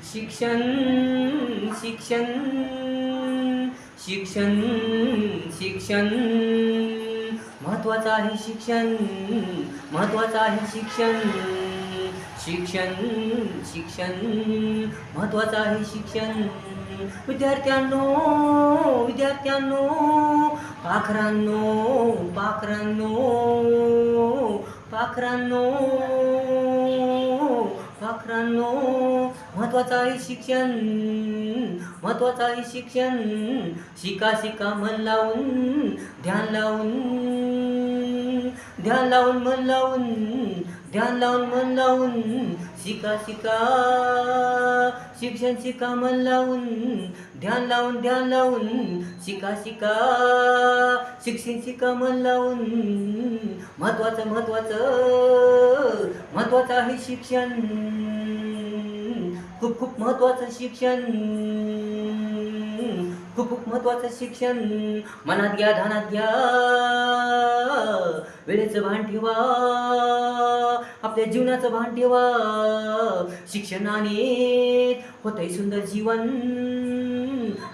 शिक्षण शिक्षण शिक्षण शिक्षण महत्त्वाचं आहे शिक्षण महत्त्वाचं आहे शिक्षण शिक्षण शिक्षण महत्त्वाचं आहे शिक्षण विद्यार्थ्यांनो विद्यार्थ्यांनो पाखरांनो पाखरांनो पाखरांनो पाखरांनो महत्त्वाचं आहे शिक्षण महत्त्वाचं आहे शिक्षण शिका शिका मन लावून ध्यान लावून ध्यान लावून मन लावून ध्यान लावून मन लावून शिका शिका शिक्षण शिका मन लावून ध्यान लावून शिका शिका शिक्षण शिका मन लावून महत्त्वाचं महत्त्वाचं महत्त्वाचं आहे शिक्षण खूप खूप महत्त्वाचं शिक्षण खूप खूप महत्त्वाचं शिक्षण मनात घ्या ध्यानात घ्या वेळेचं भान ठेवा आपल्या जीवनाचं भान ठेवा शिक्षणाने होतंय सुंदर जीवन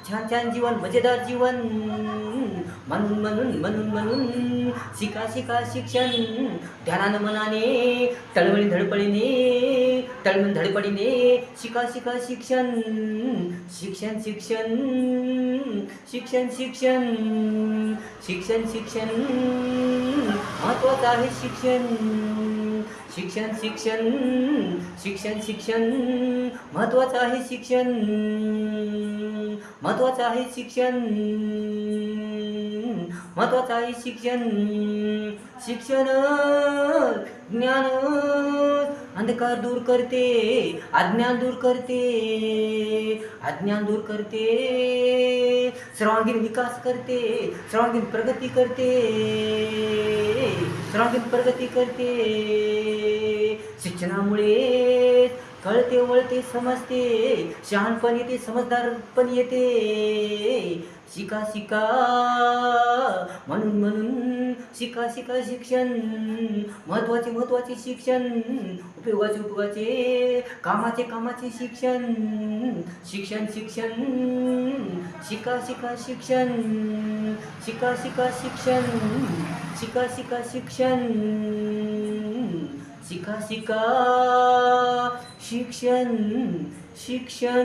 छान छान जीवन मजेदार जीवन म्हणून म्हणून म्हणून म्हणून शिका शिका शिक्षण ध्यानानं मनाने तळमळी धडपडीने शिका शिका शिक्षण शिक्षण शिक्षण शिक्षण शिक्षण शिक्षण शिक्षण महत्त्वाचं आहे शिक्षण शिक्षण शिक्षण शिक्षण शिक्षण महत्त्वाचं आहे शिक्षण महत्त्वाचं आहे शिक्षण महत्त्वाचं आहे शिक्षण शिक्षण ज्ञान अंधकार दूर करते अज्ञान दूर करते अज्ञान दूर करते सर्वांगीण विकास करते सर्वांगीण प्रगती करते सर्वांगीण प्रगती करते शिक्षणामुळे कळते वळते समजते शहाणपण येते समजदारपण येते शिका शिका म्हणून म्हणून शिका शिका शिक्षण महत्त्वाचे महत्त्वाचे शिक्षण उपयोगाचे उपयोगाचे कामाचे शिक्षण शिक्षण शिक्षण शिका शिका शिक्षण शिका शिका शिक्षण शिका शिका शिक्षण शिका शिका शिक्षण शिक्षण